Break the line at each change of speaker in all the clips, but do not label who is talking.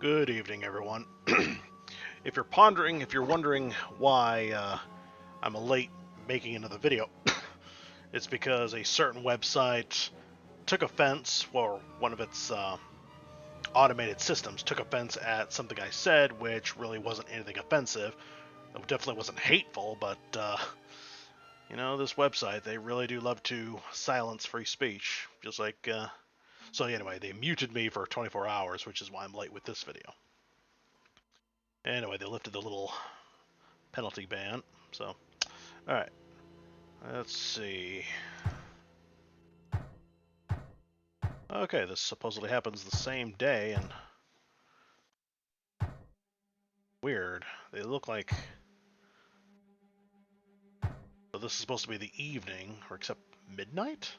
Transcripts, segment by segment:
Good evening, everyone. If you're wondering why I'm late making another video, it's because a certain website took offense, or one of its automated systems took offense at something I said, which really wasn't anything offensive. It definitely wasn't hateful, but this website, they really do love to silence free speech. Just like, so anyway, they muted me for 24 hours, which is why I'm late with this video. Anyway, they lifted the little penalty ban. So, alright. Let's see. Okay, this supposedly happens the same day, and weird. They look like... So this is supposed to be the evening, or except midnight?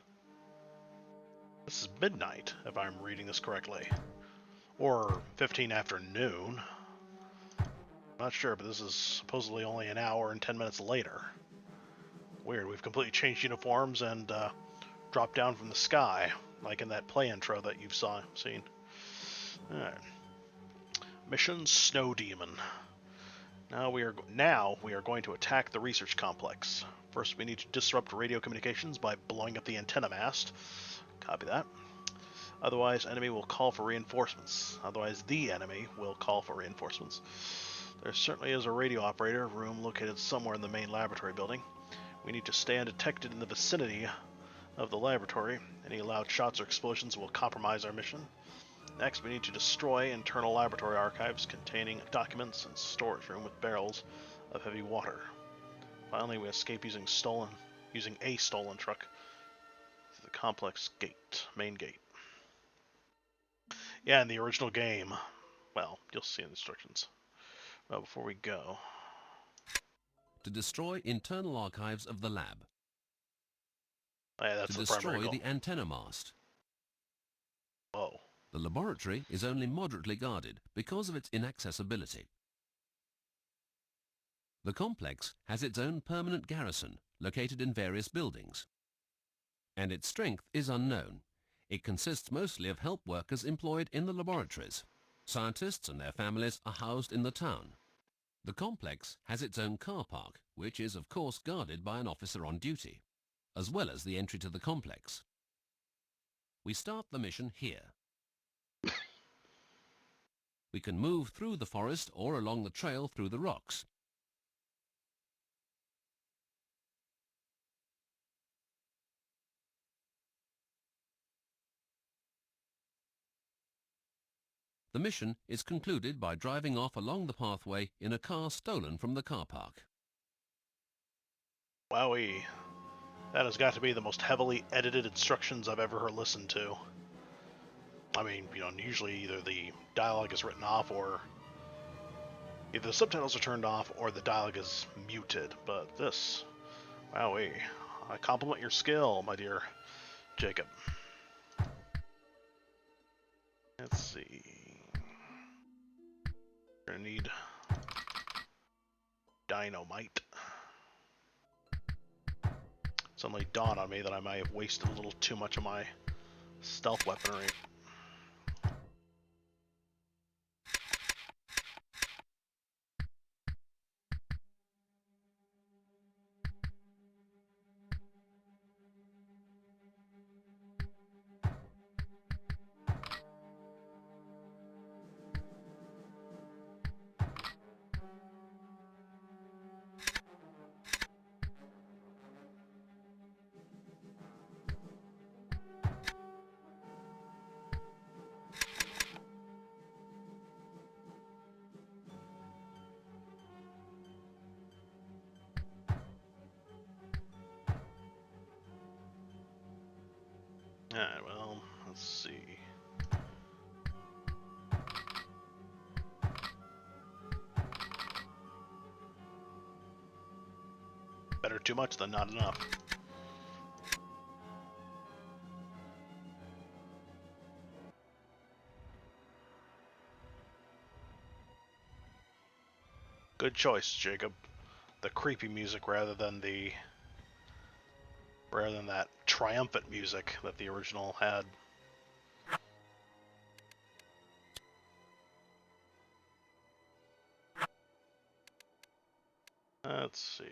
This is midnight, if I'm reading this correctly. Or 15 after noon. Not sure, but this is supposedly only an hour and 10 minutes later. Weird, we've completely changed uniforms and dropped down from the sky, like in that play intro that you've seen. Alright. Mission Snow Demon. Now we are going to attack the research complex. First, we need to disrupt radio communications by blowing up the antenna mast. Copy that. Otherwise, the enemy will call for reinforcements. There certainly is a radio operator room located somewhere in the main laboratory building. We need to stay undetected in the vicinity of the laboratory. Any loud shots or explosions will compromise our mission. Next, we need to destroy internal laboratory archives containing documents and storage room with barrels of heavy water. Finally, we escape using a stolen truck to the complex main gate. Yeah, in the original game. Well, you'll see in the instructions. Well, before we go...
To destroy internal archives of the lab.
Oh, yeah, that's
To
the primary
destroy
goal.
the antenna mast.
Whoa.
The laboratory is only moderately guarded because of its inaccessibility. The complex has its own permanent garrison located in various buildings. And its strength is unknown. It consists mostly of help workers employed in the laboratories. Scientists and their families are housed in the town. The complex has its own car park, which is of course guarded by an officer on duty, as well as the entry to the complex. We start the mission here. We can move through the forest or along the trail through the rocks. The mission is concluded by driving off along the pathway in a car stolen from the car park.
Wowee. That has got to be the most heavily edited instructions I've ever listened to. I mean, usually either the dialogue is written off or either the subtitles are turned off or the dialogue is muted, but this, wowee. I compliment your skill, my dear Jacob. Let's see. We're gonna need dynamite. Suddenly dawned on me that I might have wasted a little too much of my stealth weaponry. Alright, well, let's see. Better too much than not enough. Good choice, Jacob. The creepy music rather than that triumphant music that the original had. Let's see.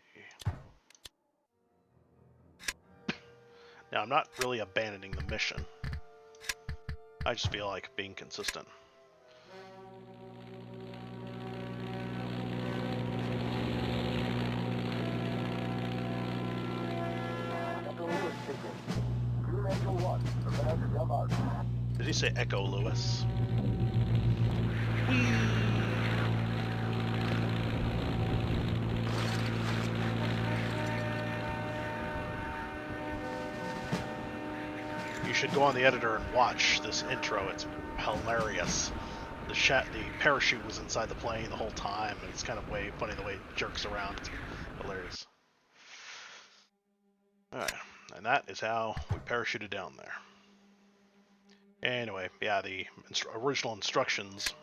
Now, I'm not really abandoning the mission. I just feel like being consistent. Did he say Echo Lewis? Whee! You should go on the editor and watch this intro. It's hilarious. The parachute was inside the plane the whole time, and it's kind of way funny the way it jerks around. It's hilarious. Alright, and that is how we parachuted down there. Anyway, yeah, the original instructions.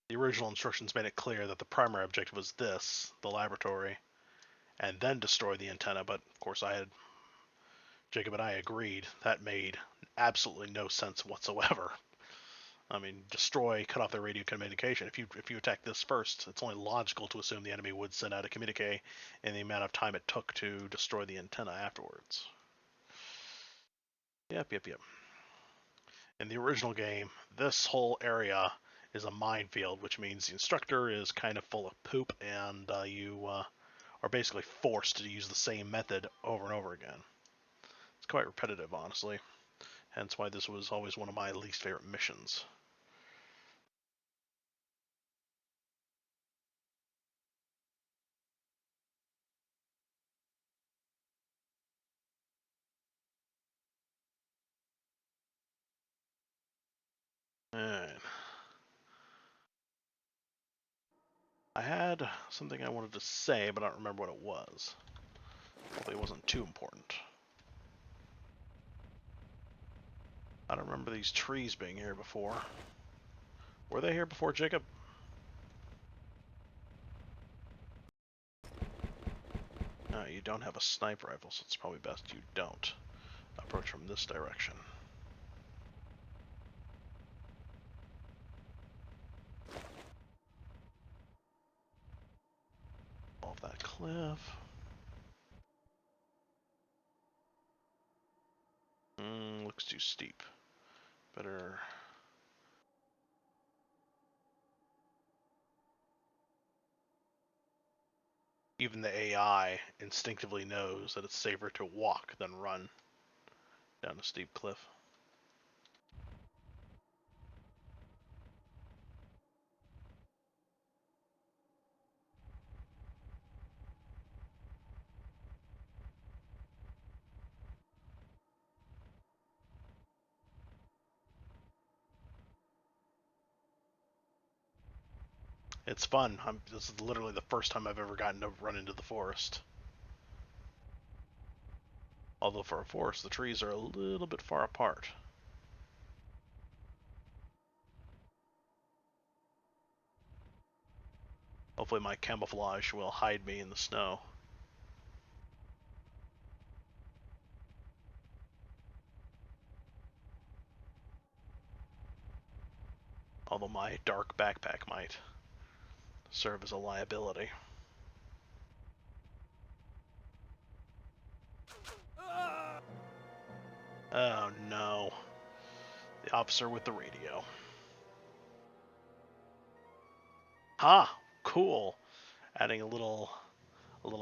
The original instructions made it clear that the primary objective was this, the laboratory, and then destroy the antenna, but of course Jacob and I agreed that made absolutely no sense whatsoever. I mean, destroy, cut off their radio communication. If you attack this first, it's only logical to assume the enemy would send out a communique in the amount of time it took to destroy the antenna afterwards. Yep. In the original game, this whole area is a minefield, which means the instructor is kind of full of poop, and you are basically forced to use the same method over and over again. It's quite repetitive, honestly. Hence why this was always one of my least favorite missions. Alright. I had something I wanted to say, but I don't remember what it was. Hopefully it wasn't too important. I don't remember these trees being here before. Were they here before, Jacob? You don't have a sniper rifle, so it's probably best you don't approach from this direction. Off that cliff. Looks too steep. Better... Even the AI instinctively knows that it's safer to walk than run down a steep cliff. It's fun. This is literally the first time I've ever gotten to run into the forest. Although for a forest, the trees are a little bit far apart. Hopefully my camouflage will hide me in the snow. Although my dark backpack might serve as a liability. Oh no. The officer with the radio. Ha! Cool. Adding a little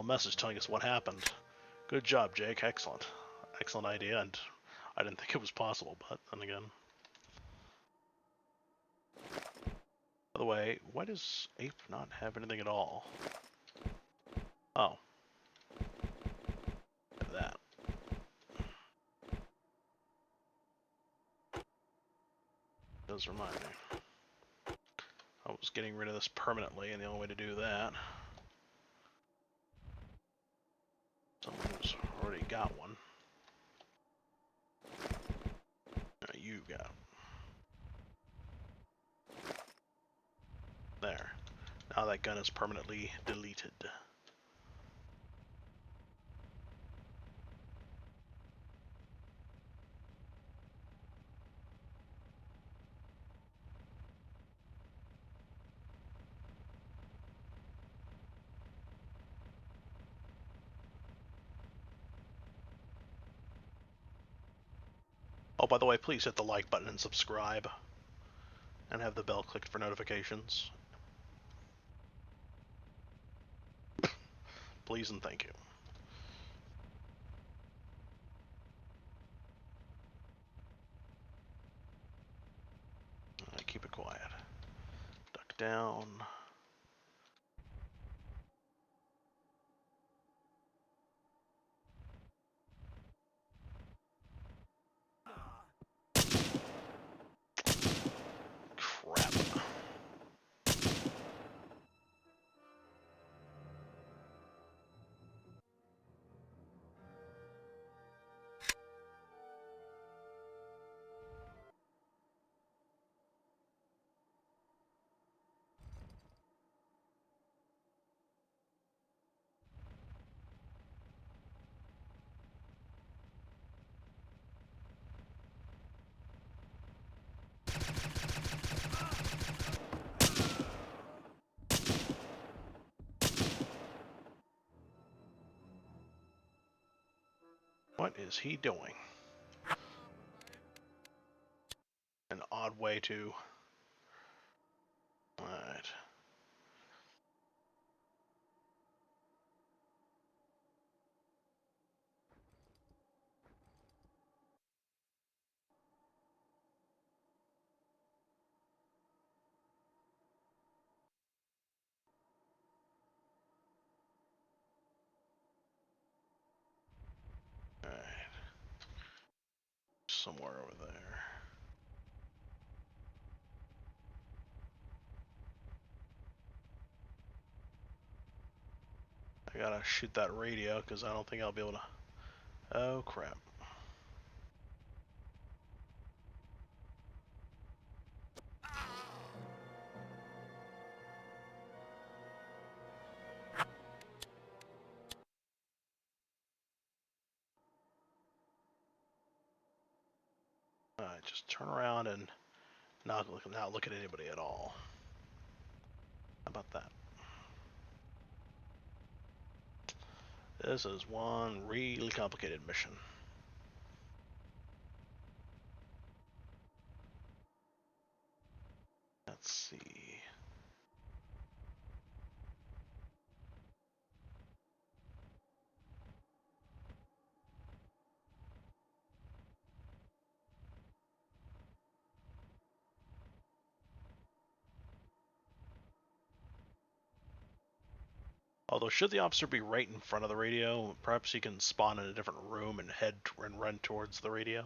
message telling us what happened. Good job, Jake. Excellent. Excellent idea, and I didn't think it was possible, but then again. By the way, why does Ape not have anything at all? Oh. That. Does remind me. I was getting rid of this permanently, and the only way to do that... Someone who's already got one. You got it. There. Now that gun is permanently deleted. Oh, by the way, please hit the like button and subscribe. And have the bell clicked for notifications. Please and thank you. Keep it quiet. Duck down. Crap. What is he doing? An odd way to... Alright. Alright. Somewhere over there. I gotta shoot that radio because I don't think I'll be able to... Oh, crap. Alright, just turn around and not look at anybody at all. How about that? This is one really complicated mission. Let's see. Although, should the officer be right in front of the radio, perhaps he can spawn in a different room and head and run towards the radio.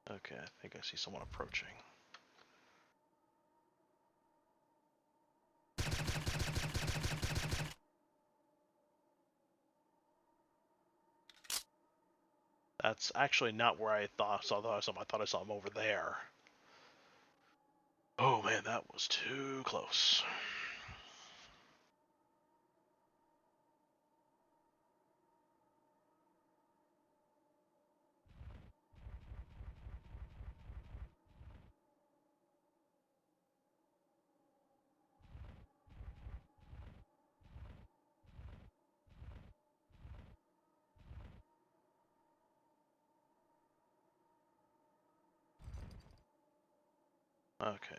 Okay, I think I see someone approaching. That's actually not where I thought I saw him. I thought I saw him over there. Oh man, that was too close. Okay.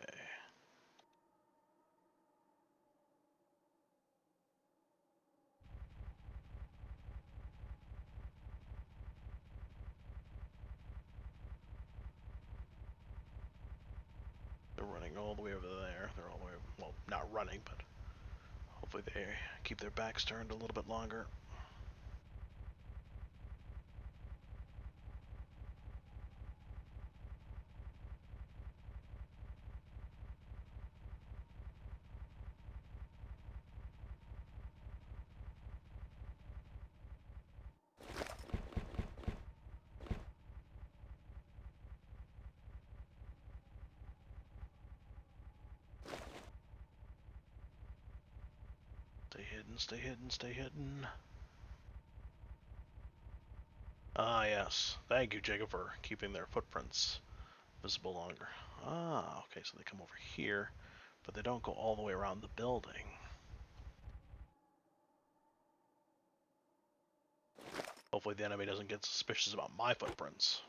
They're running all the way over there. They're all the way, well, not running, but hopefully they keep their backs turned a little bit longer. Stay hidden, stay hidden, stay hidden. Ah, yes. Thank you, Jacob, for keeping their footprints visible longer. Ah, okay, so they come over here, but they don't go all the way around the building. Hopefully the enemy doesn't get suspicious about my footprints.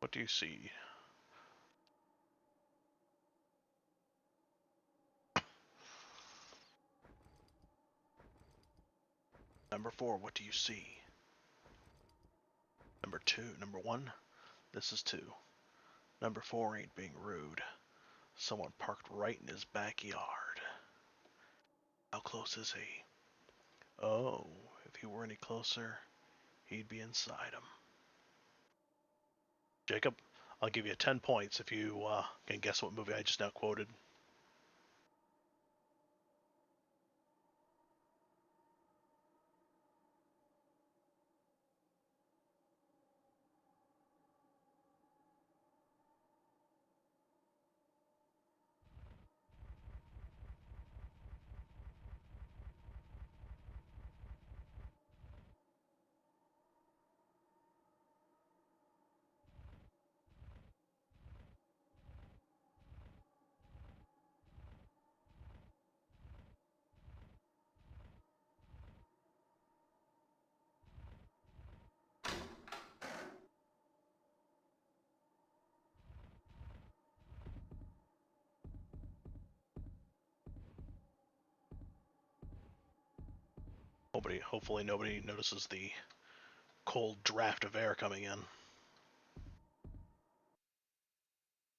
What do you see? Number 4, what do you see? Number 2, number 1, this is 2. Number 4 ain't being rude. Someone parked right in his backyard. How close is he? Oh, if he were any closer, he'd be inside him. Jacob, I'll give you 10 points if you can guess what movie I just now quoted. Hopefully nobody notices the cold draft of air coming in.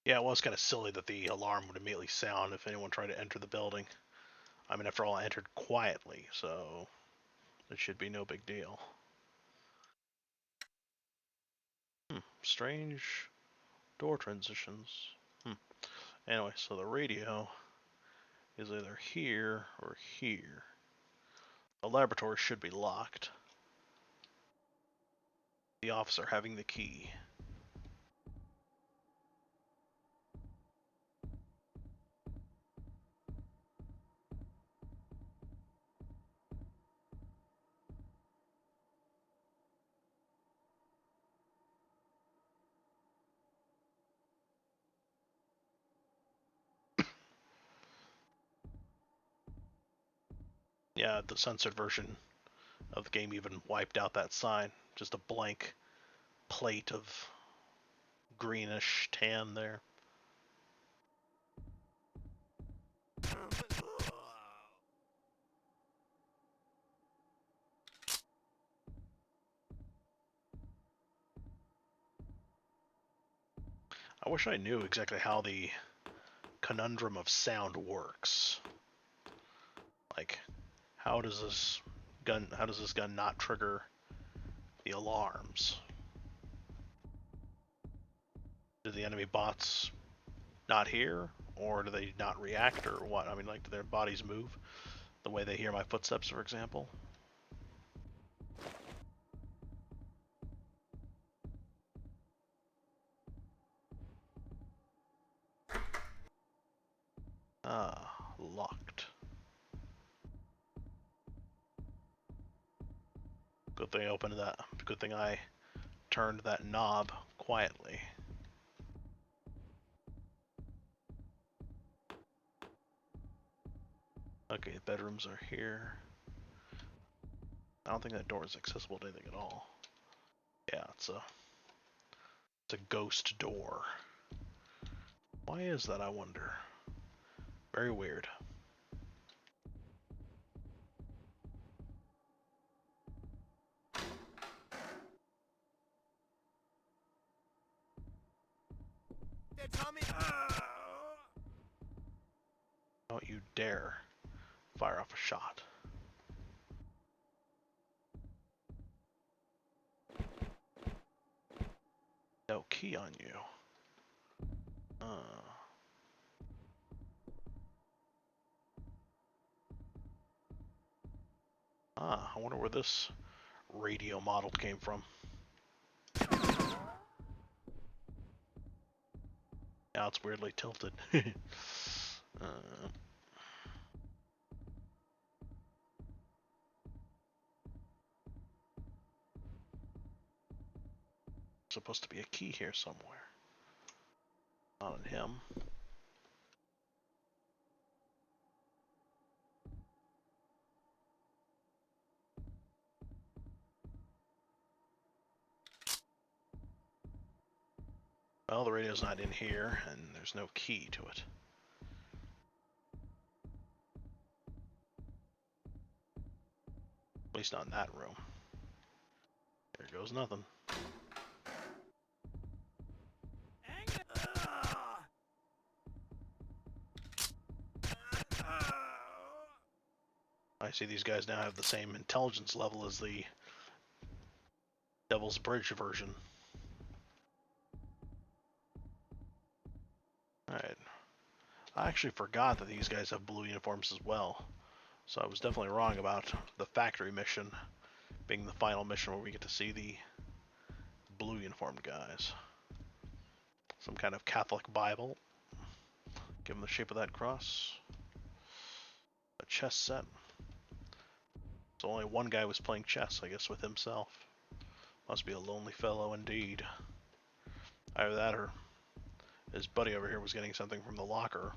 Yeah, it was kind of silly that the alarm would immediately sound if anyone tried to enter the building. I mean, after all, I entered quietly, so it should be no big deal. Strange door transitions. Anyway, so the radio is either here or here. The laboratory should be locked. The officer having the key. Yeah, the censored version of the game even wiped out that sign. Just a blank plate of greenish tan there. I wish I knew exactly how the conundrum of sound works. Like, how does this gun not trigger the alarms? Do the enemy bots not hear, or do they not react, or what? I mean, like, do their bodies move the way they hear my footsteps, for example? Ah, locked. Good thing I opened that. Good thing I turned that knob quietly. Okay, the bedrooms are here. I don't think that door is accessible to anything at all. Yeah, it's a ghost door. Why is that, I wonder? Very weird. Don't you dare fire off a shot. No key on you. I wonder where this radio model came from. Now it's weirdly tilted. Supposed to be a key here somewhere. Not on him. Well, the radio's not in here, and there's no key to it. At least not in that room. There goes nothing. I see these guys now have the same intelligence level as the Devil's Bridge version. Alright. I actually forgot that these guys have blue uniforms as well. So I was definitely wrong about the factory mission being the final mission where we get to see the blue uniformed guys. Some kind of Catholic Bible. Give them the shape of that cross. A chess set. So only one guy was playing chess, I guess, with himself. Must be a lonely fellow indeed. Either that or his buddy over here was getting something from the locker.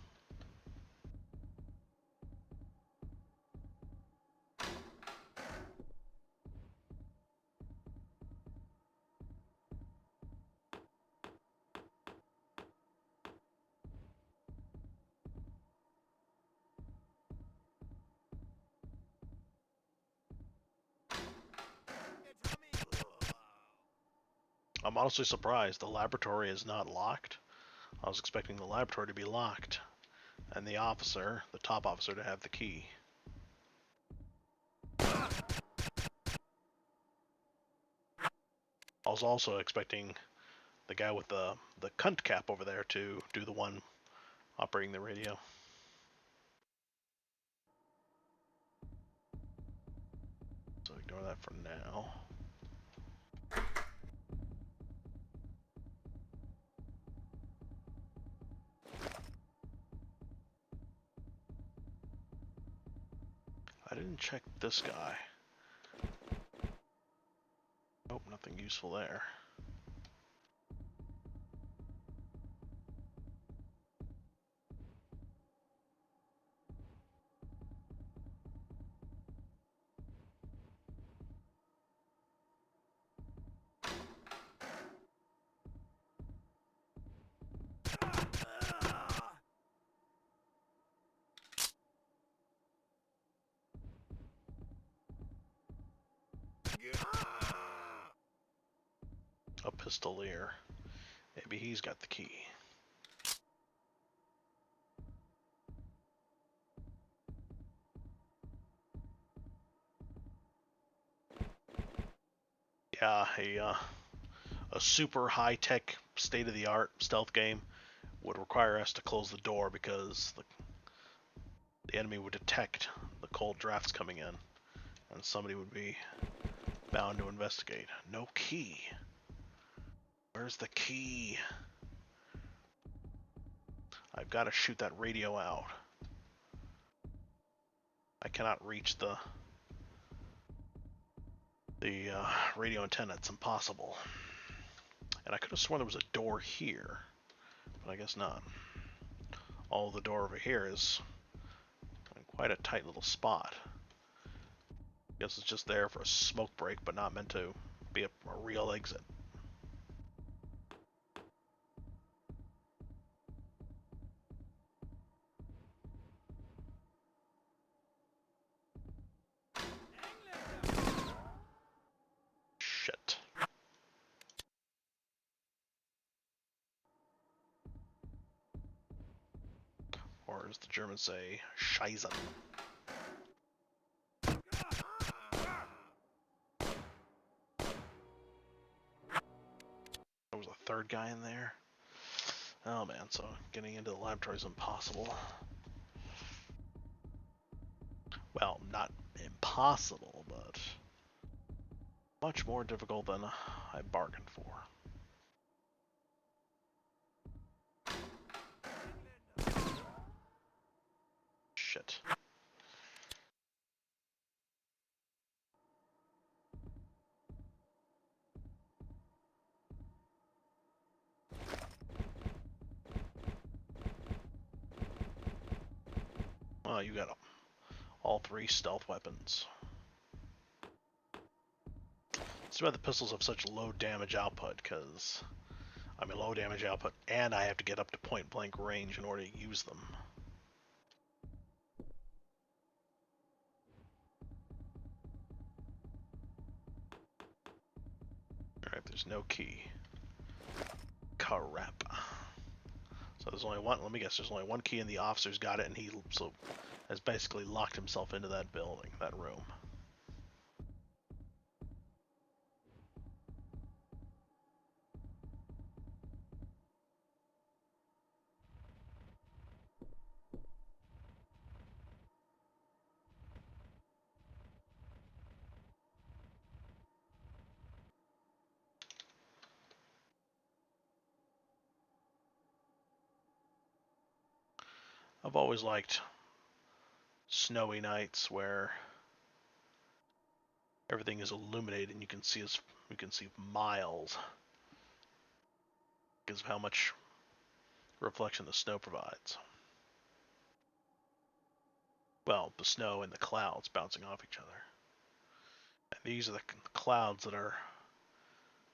I'm honestly surprised the laboratory is not locked. I was expecting the laboratory to be locked, and the officer, the top officer, to have the key. I was also expecting the guy with the cunt cap over there to do the one operating the radio. So ignore that for now. I didn't check this guy. Nope, nothing useful there. A pistolier. Maybe he's got the key. Yeah, a super high-tech, state-of-the-art stealth game would require us to close the door because the enemy would detect the cold drafts coming in, and somebody would be bound to investigate. No key. Where's the key? I've got to shoot that radio out. I cannot reach the radio antenna. It's impossible. And I could have sworn there was a door here, but I guess not. Oh, the door over here is in quite a tight little spot. I guess it's just there for a smoke break, but not meant to be a real exit. Shit. Or as the Germans say, Scheißen. There was a third guy in there. Oh man, so getting into the laboratory is impossible. Well, not impossible, but much more difficult than I bargained for. Shit. Oh, you got all three stealth weapons. It's why the pistols have such low damage output, because I mean, low damage output, and I have to get up to point blank range in order to use them. Alright, there's no key. Crap. So there's only one, let me guess, there's only one key and the officer's got it, and he has basically locked himself into that building, that room. I've always liked snowy nights where everything is illuminated and you can see miles because of how much reflection the snow provides. Well, the snow and the clouds bouncing off each other. And these are the clouds that are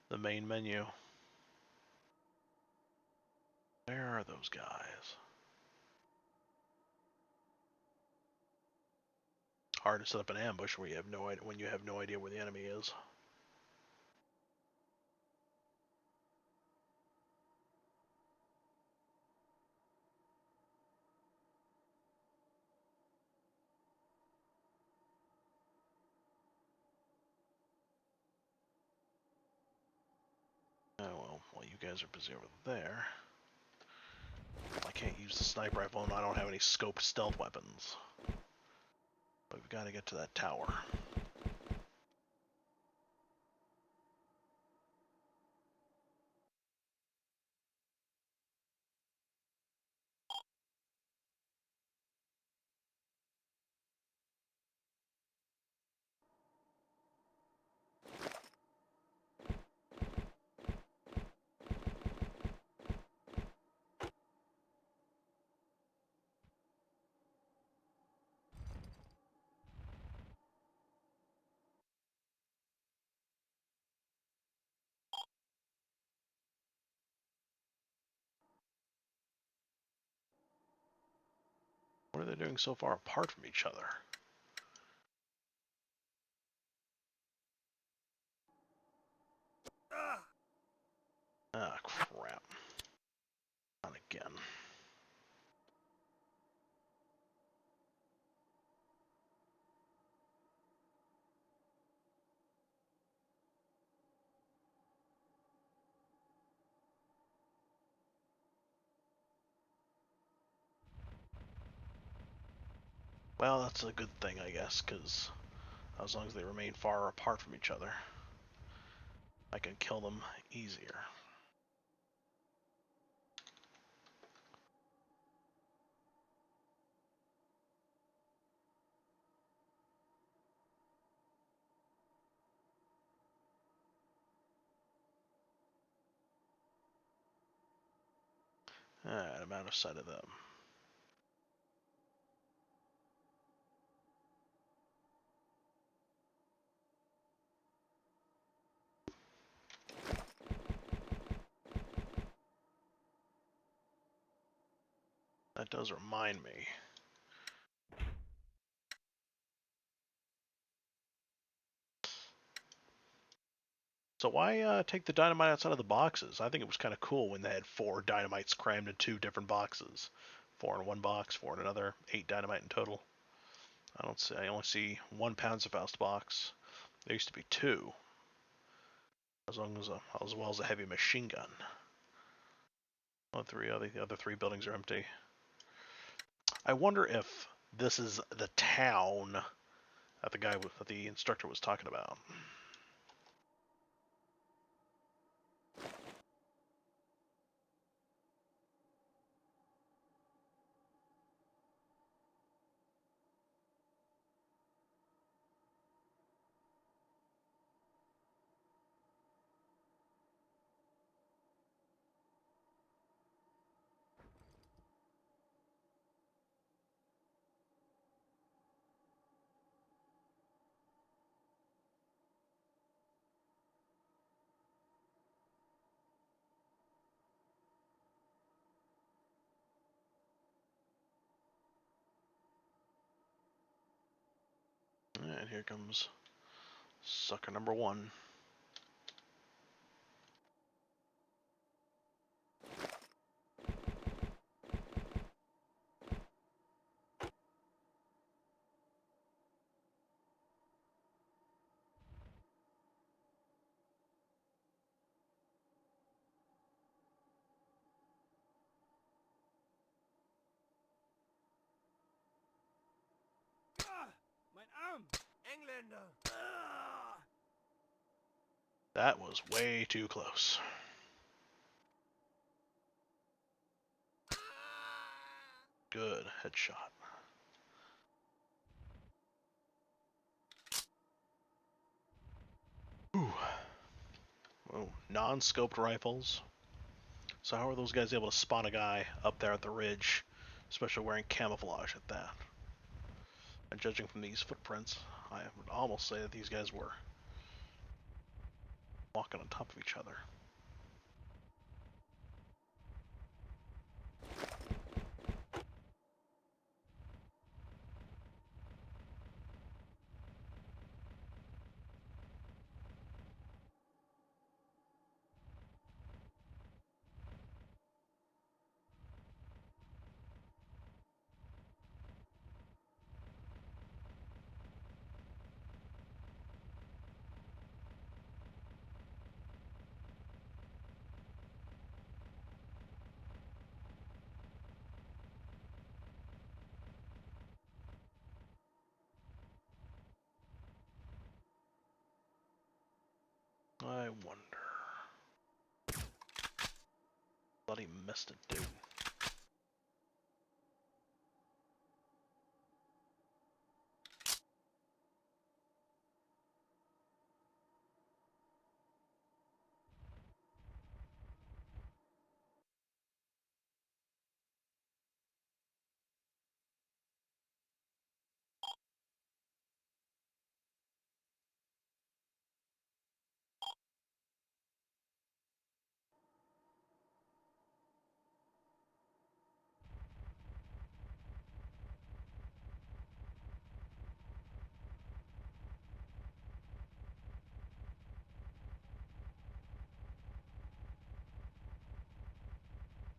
the main menu. Where are those guys? Hard to set up an ambush where you have no idea when you have no idea where the enemy is. Oh well, while you guys are busy over there, I can't use the sniper rifle and I don't have any scoped stealth weapons. But we've got to get to that tower. What are they doing so far apart from each other? Ah, crap. Not again. Well, that's a good thing, I guess, because as long as they remain far apart from each other, I can kill them easier. Alright, I'm out of sight of them. That does remind me. So why take the dynamite outside of the boxes? I think it was kind of cool when they had 4 dynamites crammed in 2 different boxes. 4 in one box, 4 in another, 8 dynamite in total. I only see 1 Panzerfaust box. There used to be 2. As well as a heavy machine gun. The other 3 buildings are empty. I wonder if this is the town that the instructor was talking about. And here comes sucker number one.
Mein Arm! Engländer!
That was way too close. Good headshot. Ooh. Oh, non-scoped rifles. So how are those guys able to spot a guy up there at the ridge, especially wearing camouflage at that? And judging from these footprints, I would almost say that these guys were walking on top of each other. I wonder. Bloody missed it, dude.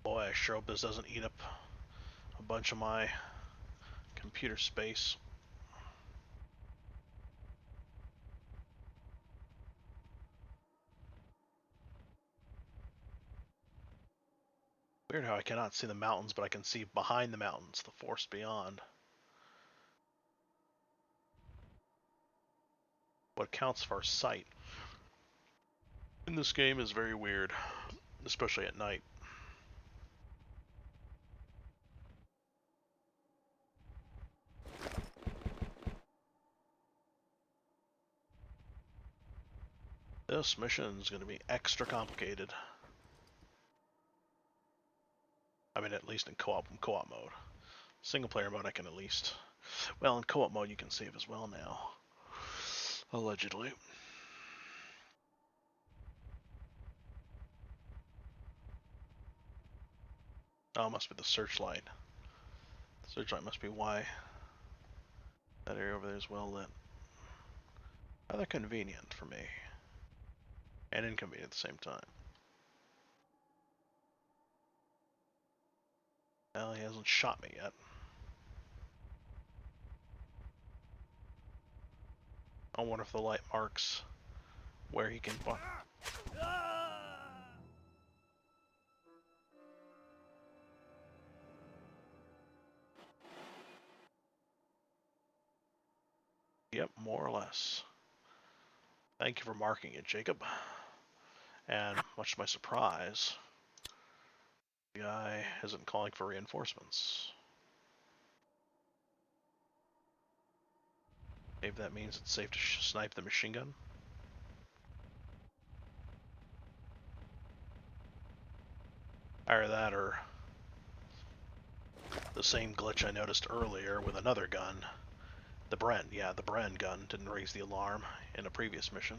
Boy, I sure hope this doesn't eat up a bunch of my computer space. Weird how I cannot see the mountains, but I can see behind the mountains, the forest beyond. What counts for sight in this game is very weird, especially at night. This mission is going to be extra complicated. I mean, at least in co-op mode. Single player mode I can at least... Well, in co-op mode you can save as well now. Allegedly. Oh, it must be the searchlight. The searchlight must be why that area over there is well lit. Rather convenient for me. And inconvenient at the same time. Well, he hasn't shot me yet. I wonder if the light marks where he can find. Yep, more or less. Thank you for marking it, Jacob. And much to my surprise, the guy isn't calling for reinforcements. Maybe that means it's safe to snipe the machine gun. Either that or the same glitch I noticed earlier with another gun. The Bren gun didn't raise the alarm in a previous mission.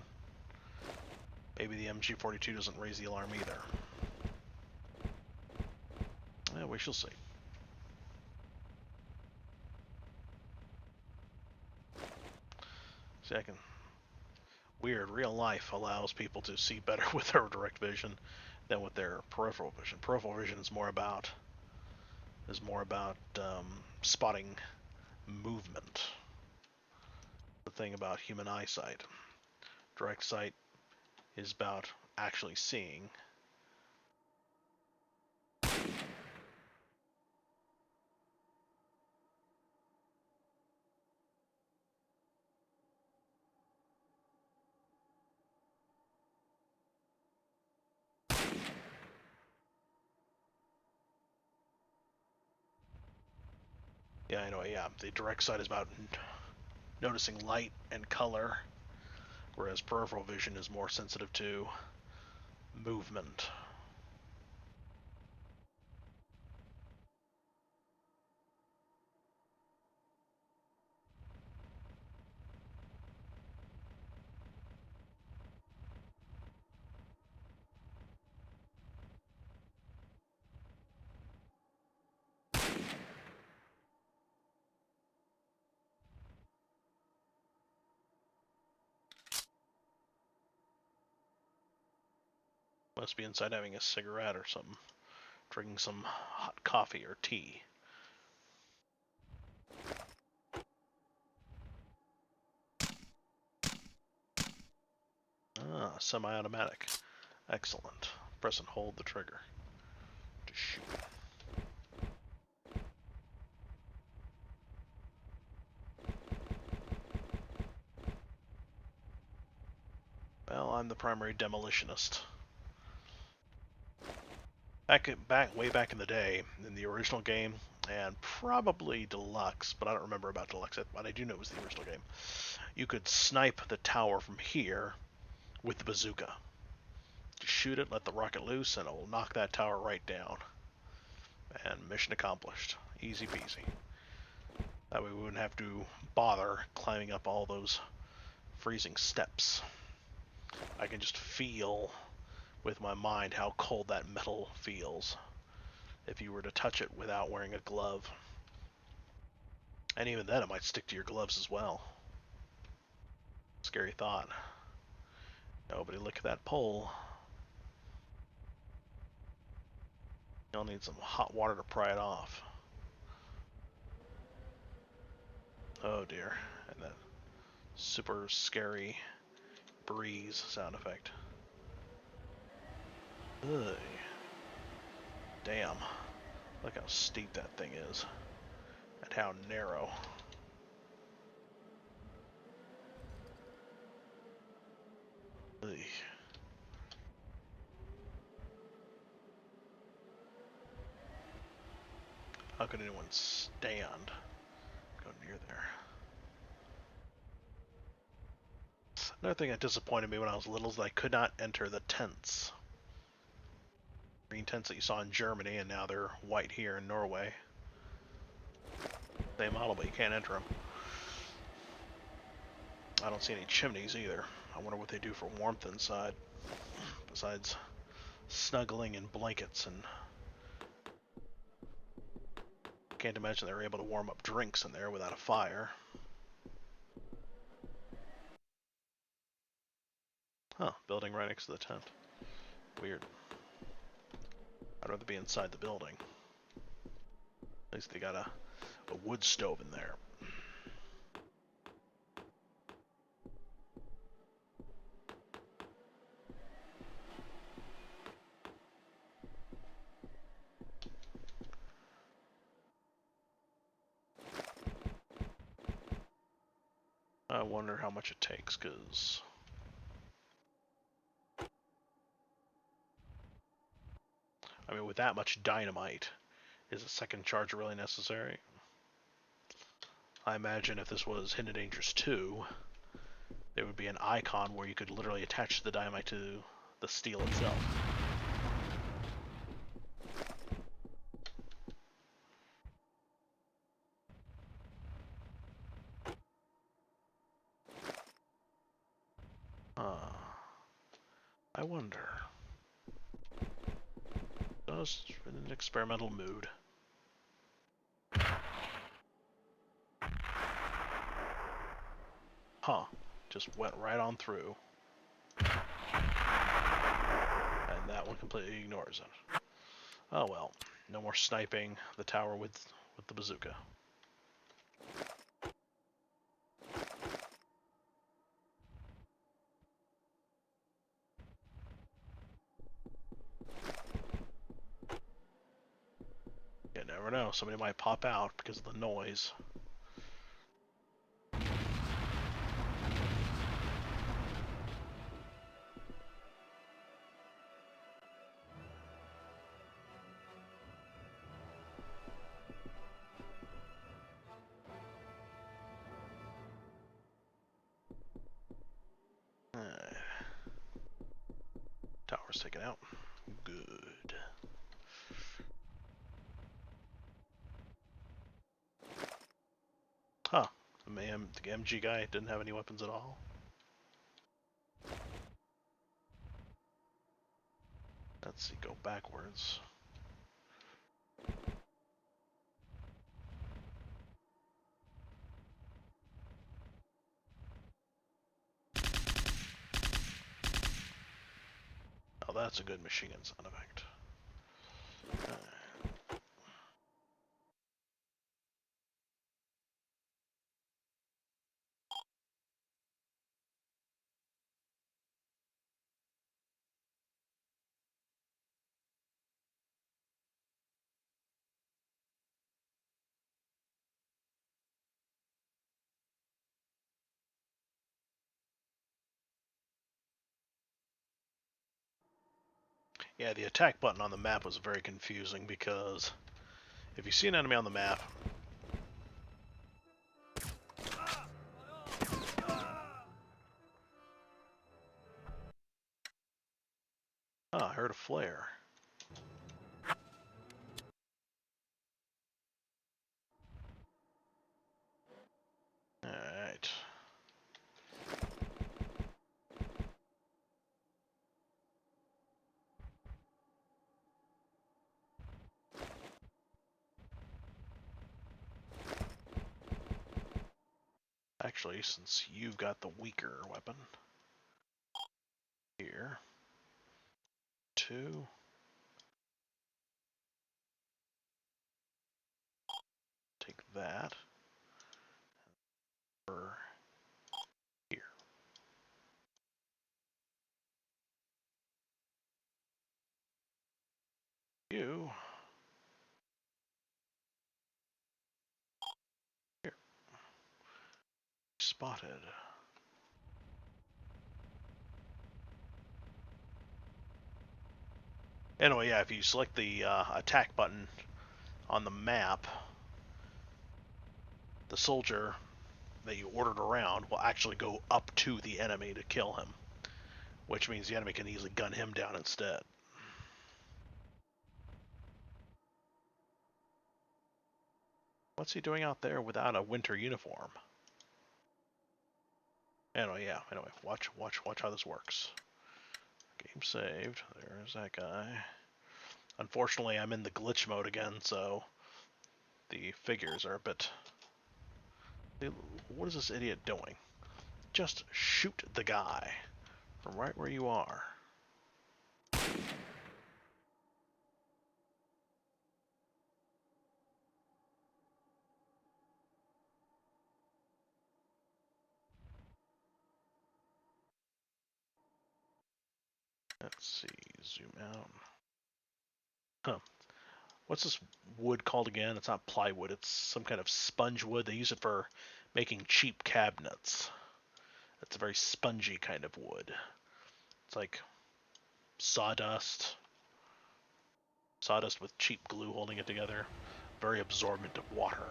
Maybe the MG42 doesn't raise the alarm either. Yeah, we shall see. See, I can. Weird. Real life allows people to see better with their direct vision than with their peripheral vision. Peripheral vision is more about spotting movement. The thing about human eyesight. Direct sight is about actually seeing. Yeah, anyway, yeah. The direct sight is about noticing light and color, whereas peripheral vision is more sensitive to movement. Must be inside having a cigarette or something. Drinking some hot coffee or tea. Ah, semi-automatic. Excellent. Press and hold the trigger to shoot. Well, I'm the primary demolitionist. Way back in the day, in the original game, and probably Deluxe, but I don't remember about Deluxe, but I do know it was the original game. You could snipe the tower from here with the bazooka. Just shoot it, let the rocket loose, and it will knock that tower right down. And mission accomplished. Easy peasy. That way we wouldn't have to bother climbing up all those freezing steps. I can just feel with my mind how cold that metal feels if you were to touch it without wearing a glove. And even then, it might stick to your gloves as well. Scary thought. Nobody look at that pole. You'll need some hot water to pry it off. Oh dear. And that super scary breeze sound effect. Ugh. Damn. Look how steep that thing is. And how narrow. Ugh. How could anyone stand? Go near there. Another thing that disappointed me when I was little is that I could not enter the tents. Green tents that you saw in Germany, and now they're white here in Norway. Same model, but you can't enter them. I don't see any chimneys either. I wonder what they do for warmth inside, besides snuggling in blankets, and can't imagine they were able to warm up drinks in there without a fire. Huh, building right next to the tent. Weird. I'd rather be inside the building. At least they got a wood stove in there. I wonder how much it takes, because I mean, with that much dynamite, is a second charge really necessary? I imagine if this was Hidden Dangers 2, there would be an icon where you could literally attach the dynamite to the steel itself. I wonder. Just in an experimental mood. Huh. just went right on through. And that one completely ignores it. Oh well, no more sniping the tower with the bazooka. You never know, somebody might pop out because of the noise. Tower's taken out. Good. Huh. The MG guy didn't have any weapons at all. Let's see, go backwards. Oh, that's a good machine gun sound effect. Yeah, the attack button on the map was very confusing because if you see an enemy on the map, oh, I heard a flare. Alright. Actually, since you've got the weaker weapon, here, 2, take that, or here. You, here, spotted. Anyway, yeah, if you select the attack button on the map, the soldier that you ordered around will actually go up to the enemy to kill him, which means the enemy can easily gun him down instead. What's he doing out there without a winter uniform? Anyway, yeah, watch how this works. Game saved. There's that guy. Unfortunately, I'm in the glitch mode again, so the figures are a bit... What is this idiot doing? Just shoot the guy from right where you are. Let's see, zoom out. Huh. What's this wood called again? It's not plywood, it's some kind of sponge wood. They use it for making cheap cabinets. It's a very spongy kind of wood. It's like sawdust. Sawdust with cheap glue holding it together. Very absorbent of water.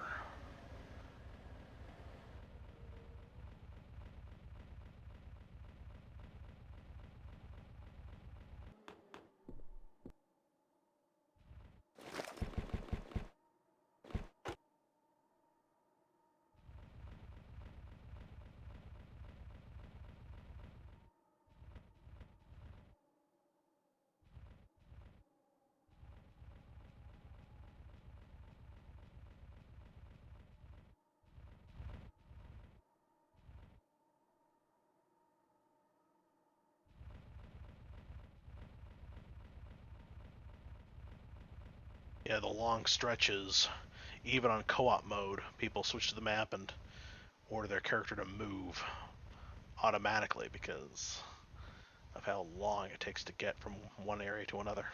Yeah, the long stretches, even on co-op mode, people switch to the map and order their character to move automatically because of how long it takes to get from one area to another.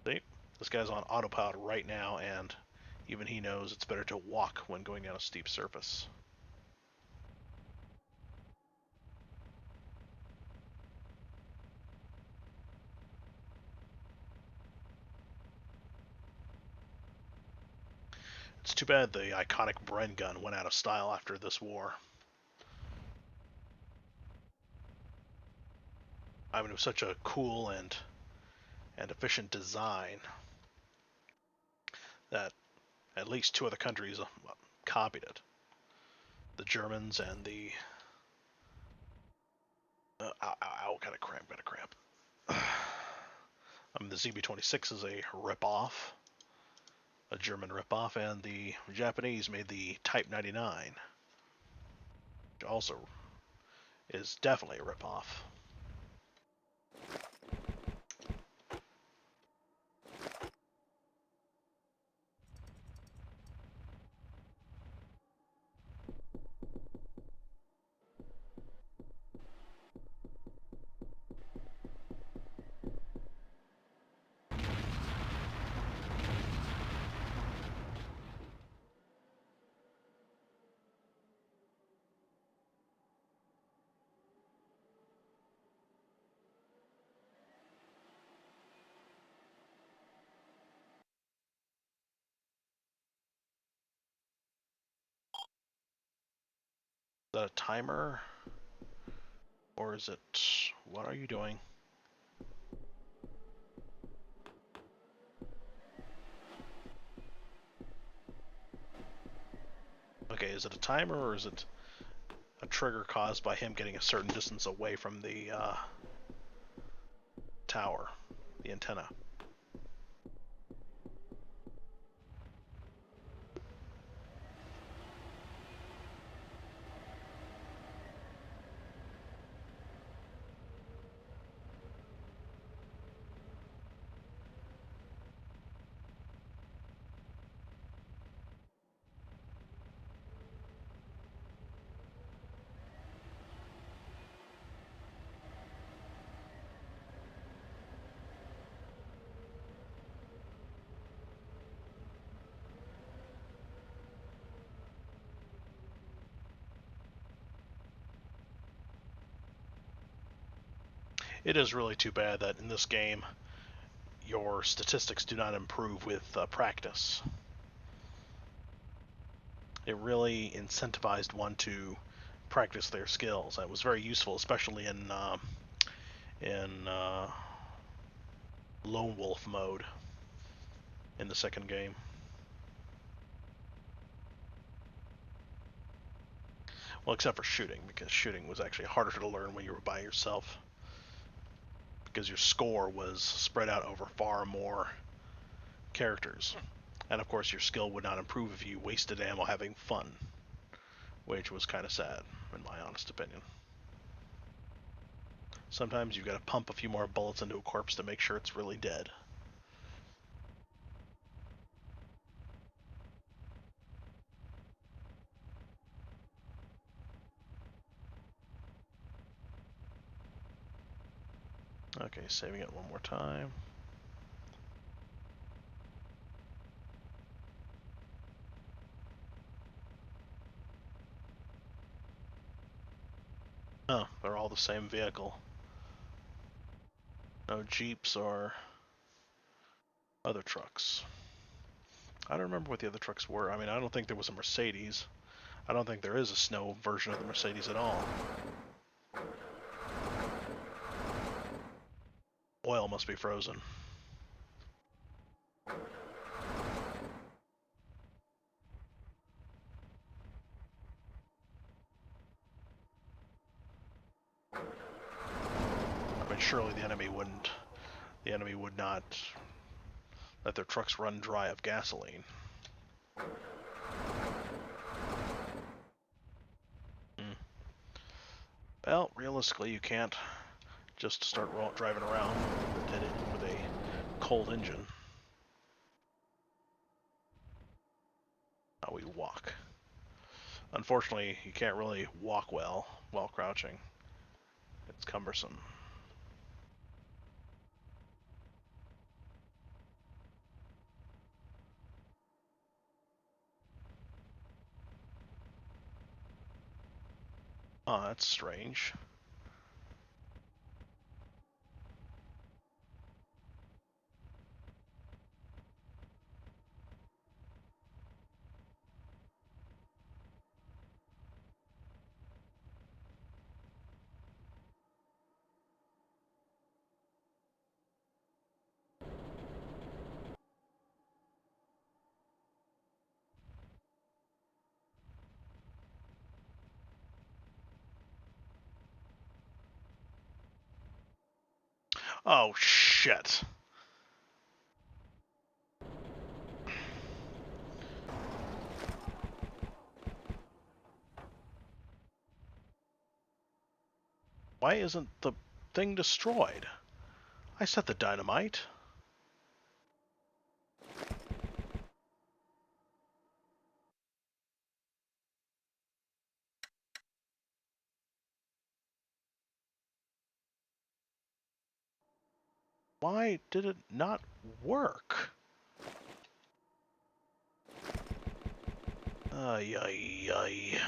See, this guy's on autopilot right now, and even he knows it's better to walk when going down a steep surface. It's too bad the iconic Bren gun went out of style after this war. I mean, it was such a cool and efficient design that at least two other countries copied it. The Germans and the got a cramp. I mean, the ZB-26 is a rip-off, a German rip-off, and the Japanese made the Type 99, which also is definitely a rip-off. Is that a timer? Or is it... What are you doing? Okay, is it a timer or is it a trigger caused by him getting a certain distance away from the tower, the antenna? It is really too bad that in this game your statistics do not improve with practice. It really incentivized one to practice their skills. That was very useful, especially in lone wolf mode in the second game. Well, except for shooting, because shooting was actually harder to learn when you were by yourself, because your score was spread out over far more characters. And of course, your skill would not improve if you wasted ammo having fun, which was kind of sad, in my honest opinion. Sometimes you've got to pump a few more bullets into a corpse to make sure it's really dead. Okay, saving it one more time. Oh, they're all the same vehicle. No Jeeps or other trucks. I don't remember what the other trucks were. I mean, I don't think there was a Mercedes. I don't think there is a snow version of the Mercedes at all. Oil must be frozen. I mean, surely the enemy wouldn't. The enemy would not let their trucks run dry of gasoline. Hmm. Well, realistically, you can't just start driving around with a cold engine. How we walk. Unfortunately, you can't really walk well while crouching. It's cumbersome. Oh, that's strange. Oh, shit. Why isn't the thing destroyed? I set the dynamite. Why did it not work? Ay, ay, ay.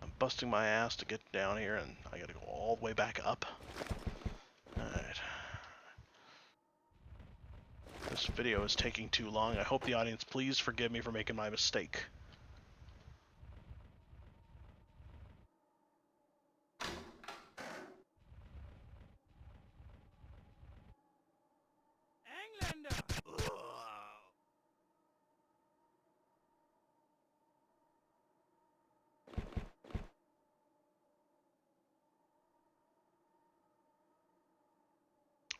I'm busting my ass to get down here, and I gotta go all the way back up. Alright. This video is taking too long. I hope the audience please forgive me for making my mistake.
Engländer!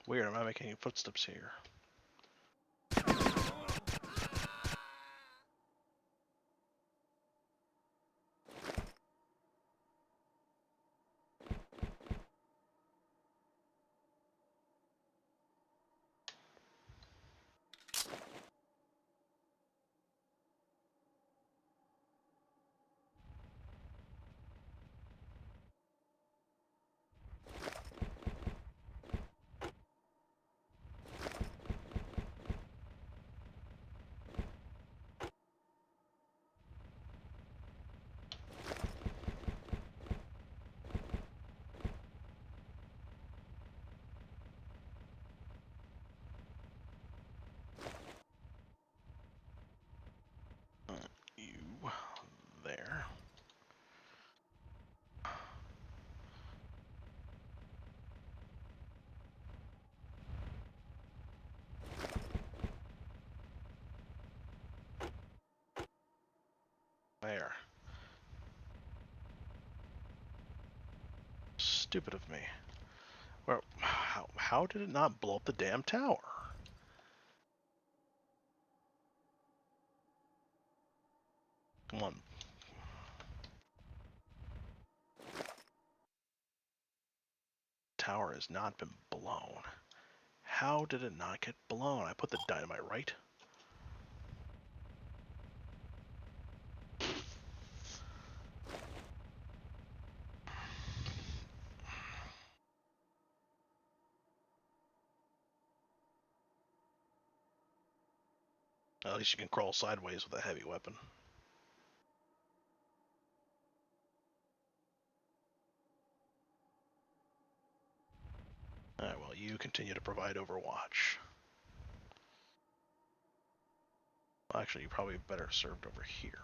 Weird, I'm not making any footsteps here. You there. There. Stupid of me. Well, how did it not blow up the damn tower? Come on. Tower has not been blown. How did it not get blown? I put the dynamite right. At least you can crawl sideways with a heavy weapon. Alright, well, you continue to provide Overwatch. Well, actually, you're probably better served over here.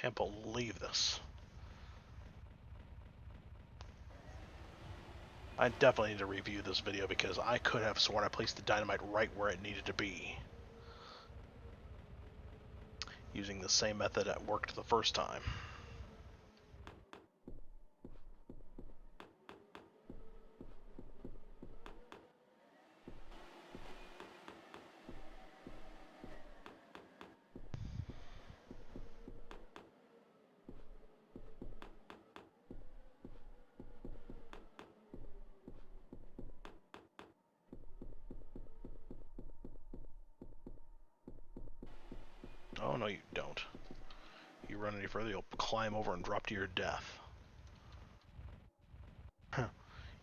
can't believe this. I definitely need to review this video because I could have sworn I placed the dynamite right where it needed to be. Using the same method that worked the first time. Oh, no, you don't. You run any further, you'll climb over and drop to your death.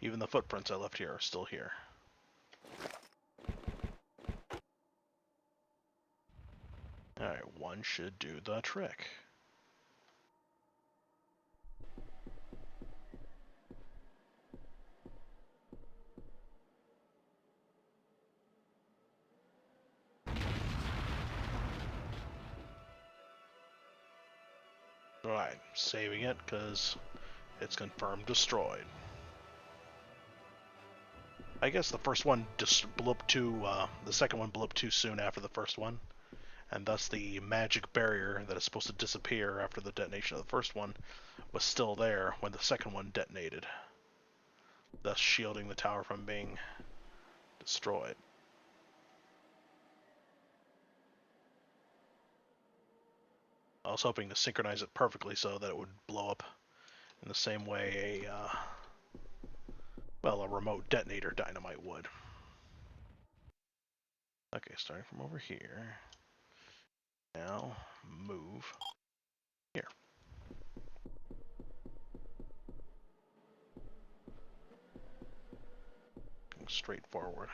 Even the footprints I left here are still here. Alright, one should do the trick. Alright, saving it because it's confirmed destroyed. I guess the first one just blew up the second one blew up too soon after the first one, and thus the magic barrier that is supposed to disappear after the detonation of the first one was still there when the second one detonated, thus shielding the tower from being destroyed. I was hoping to synchronize it perfectly so that it would blow up in the same way a remote detonator dynamite would. Okay, starting from over here. Now, move here. Going straight forward.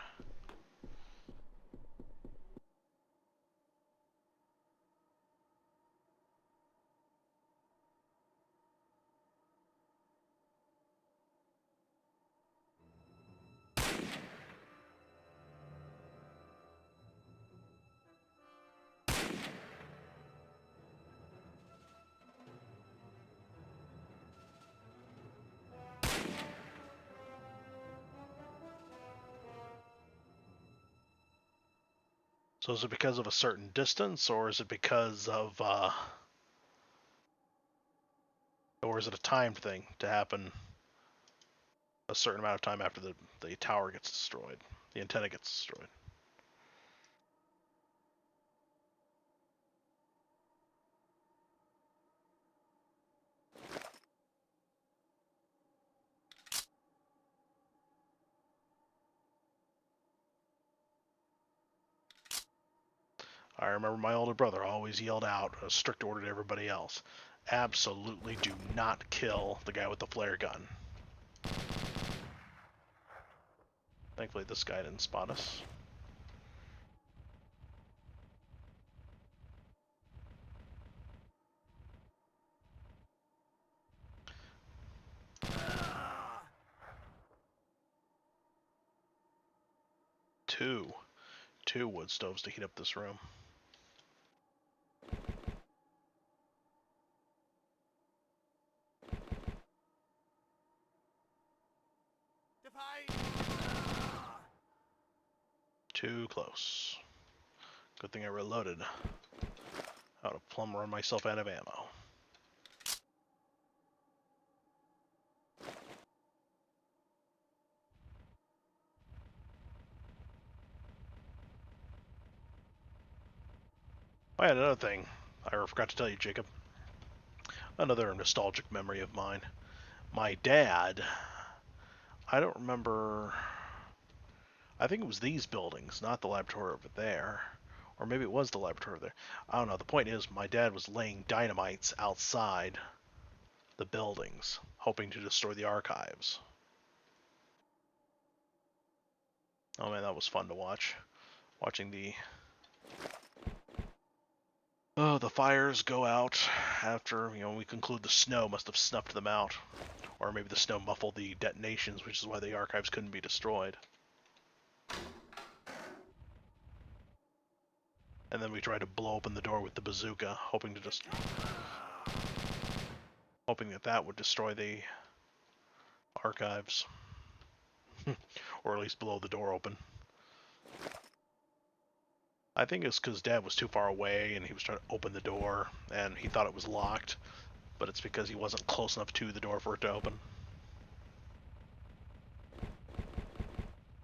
So is it because of a certain distance, or is it because of, or is it a timed thing to happen a certain amount of time after the tower gets destroyed, the antenna gets destroyed? I remember my older brother always yelled out a strict order to everybody else. Absolutely do not kill the guy with the flare gun. Thankfully this guy didn't spot us. Two wood stoves to heat up this room. Too close. Good thing I reloaded. I would have plumb run myself out of ammo. Oh yeah, another thing I forgot to tell you, Jacob. Another nostalgic memory of mine. My dad, I don't remember, I think it was these buildings, not the laboratory over there. Or maybe it was the laboratory over there. I don't know. The point is, my dad was laying dynamites outside the buildings, hoping to destroy the archives. Oh man, that was fun to watch. Watching the fires go out after, we conclude the snow must have snuffed them out. Or maybe the snow muffled the detonations, which is why the archives couldn't be destroyed. And then we tried to blow open the door with the bazooka, hoping to just hoping that that would destroy the archives. Or at least blow the door open. I think it's because Dad was too far away and he was trying to open the door and he thought it was locked, but it's because he wasn't close enough to the door for it to open.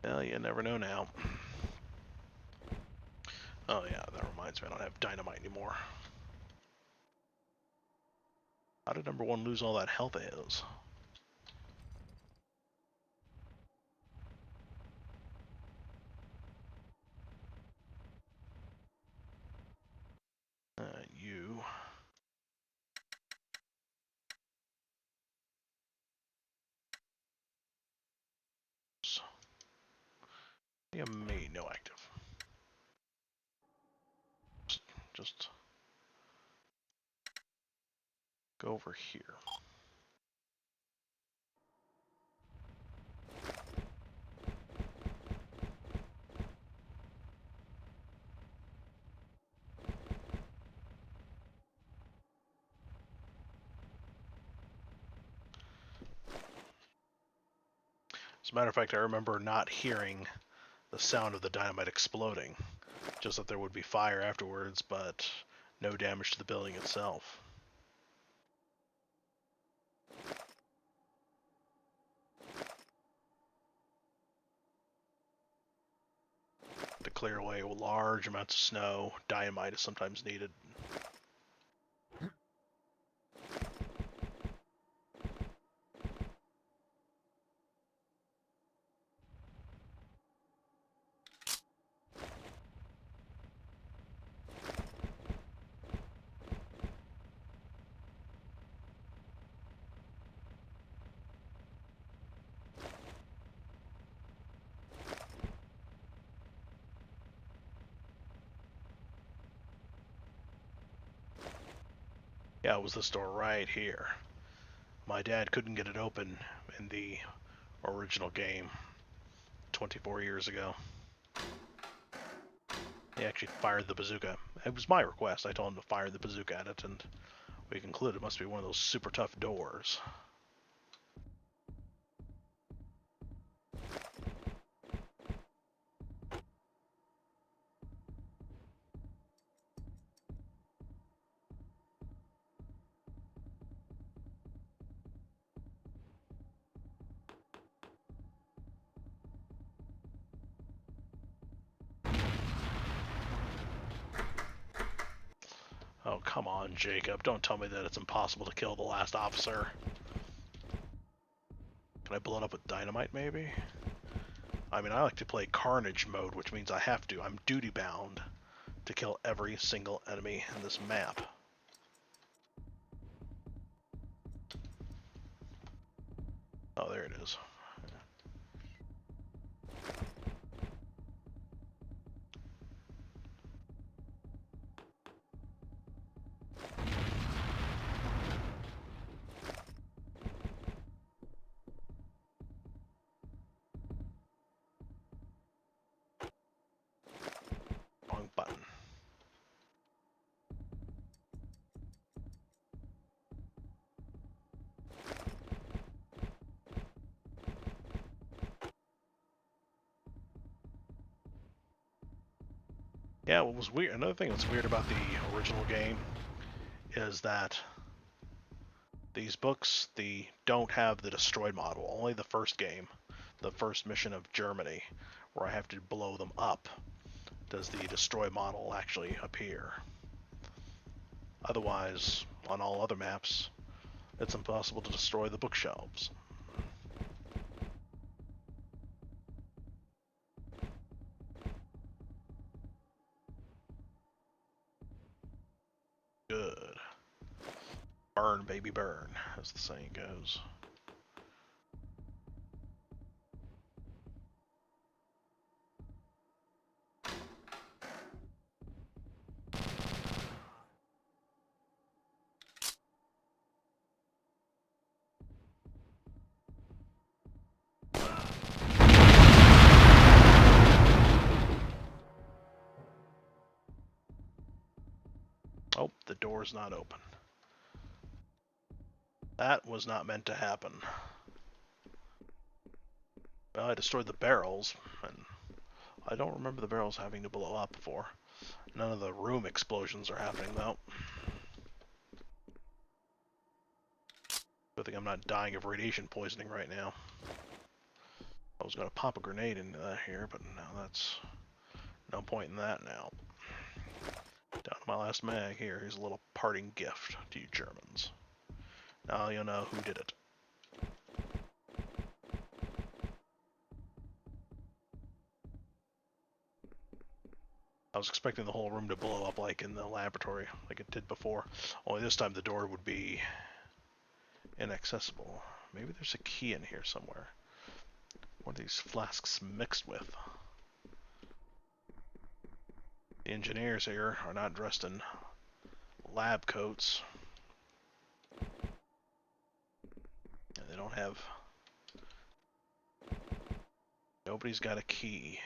Well, you never know now. Oh yeah, that reminds me, I don't have dynamite anymore. How did number 1 lose all that health of his? You. Yeah, me, no active. Just go over here. As a matter of fact, I remember not hearing the sound of the dynamite exploding. Just that there would be fire afterwards, but no damage to the building itself. To clear away large amounts of snow, dynamite is sometimes needed. Yeah, it was this door right here. My dad couldn't get it open in the original game 24 years ago. He actually fired the bazooka. It was my request. I told him to fire the bazooka at it, and we concluded it must be one of those super tough doors. Oh, come on, Jacob. Don't tell me that it's impossible to kill the last officer. Can I blow it up with dynamite, maybe? I mean, I like to play Carnage mode, which means I have to. I'm duty-bound to kill every single enemy in this map. Oh, there it is. Wrong button. Yeah, what was weird, another thing that's weird about the original game is that these books, don't have the destroyed model. Only the first game, the first mission of Germany, where I have to blow them up, does the destroy model actually appear. Otherwise, on all other maps, it's impossible to destroy the bookshelves. Good. Burn, baby, burn, as the saying goes. Oh, the door's not open. That was not meant to happen. Well, I destroyed the barrels, and I don't remember the barrels having to blow up before. None of the room explosions are happening, though. Good thing I'm not dying of radiation poisoning right now. I was going to pop a grenade into that here, but now that's no point in that now. Down to my last mag here. Here's a little parting gift to you Germans. Now you'll know who did it. I was expecting the whole room to blow up like in the laboratory, like it did before. Only this time the door would be inaccessible. Maybe there's a key in here somewhere. What are these flasks mixed with? The engineers here are not dressed in lab coats. And they don't have... Nobody's got a key.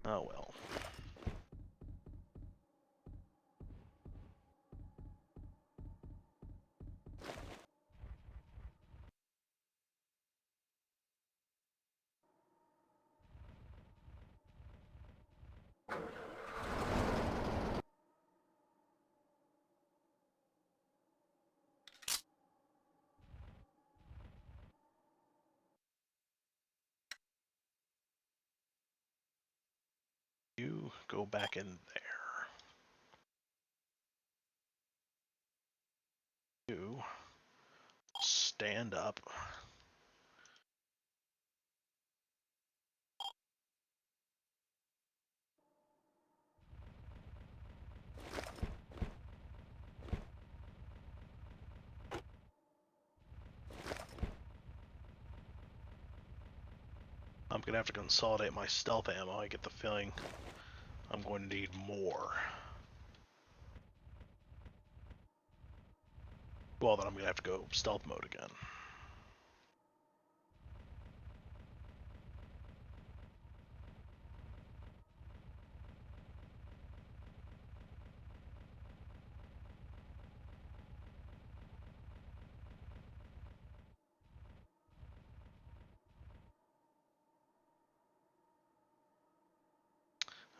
Oh well. You go back in there. You stand up. I'm gonna have to consolidate my stealth ammo. I get the feeling I'm going to need more. Well, then I'm gonna have to go stealth mode again.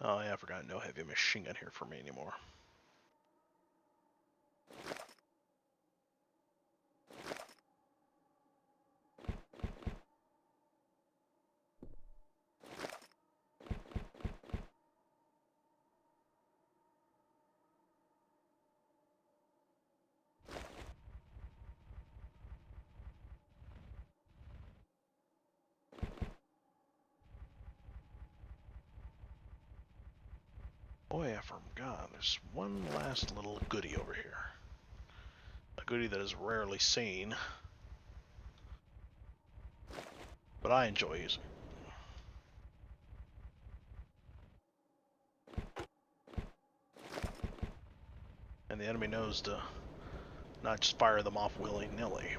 Oh yeah, I forgot no heavy machine gun here for me anymore. Boy, I forgot. There's one last little goodie over here. A goodie that is rarely seen, but I enjoy using. And the enemy knows to not just fire them off willy-nilly.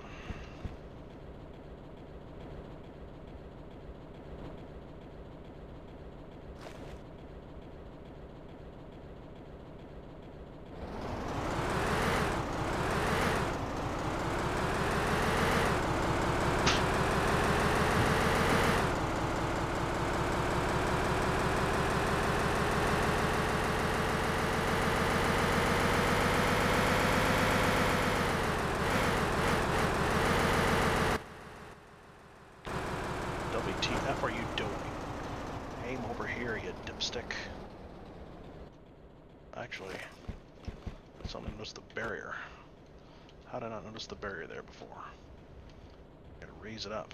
WTF are you doing? Aim over here, you dipstick. Actually, I suddenly noticed the barrier. How did I not notice the barrier there before? Gotta raise it up.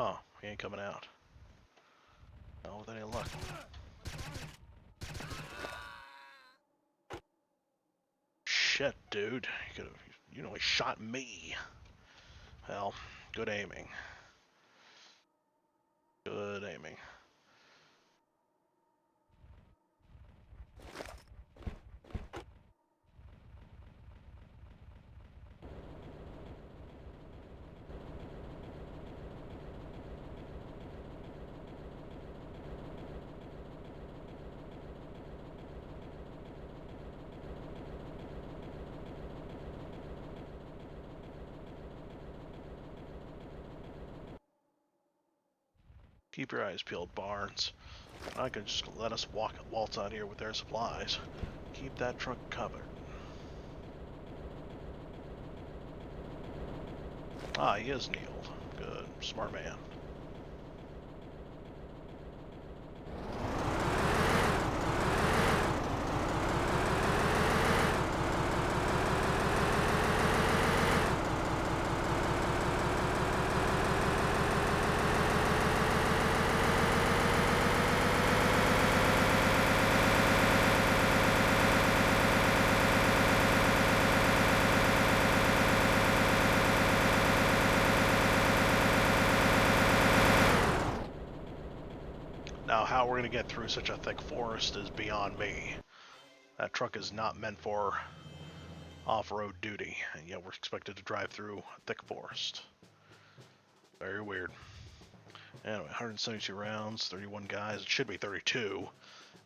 Oh, he ain't coming out. Oh, with any luck. Shit, dude. You know he shot me. Well, good aiming. Good aiming. Keep your eyes peeled, Barnes. I could just let us waltz out here with their supplies. Keep that truck covered. Ah, he is kneeled. Good. Smart man. Now, how we're going to get through such a thick forest is beyond me. That truck is not meant for off-road duty, and yet we're expected to drive through a thick forest. Very weird. Anyway, 172 rounds, 31 guys. It should be 32,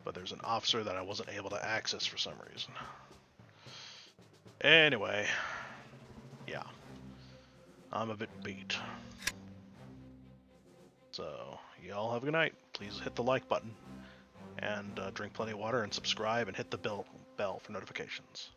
but there's an officer that I wasn't able to access for some reason. Anyway, yeah. I'm a bit beat. So, y'all have a good night. Please hit the like button, and drink plenty of water, and subscribe, and hit the bell for notifications.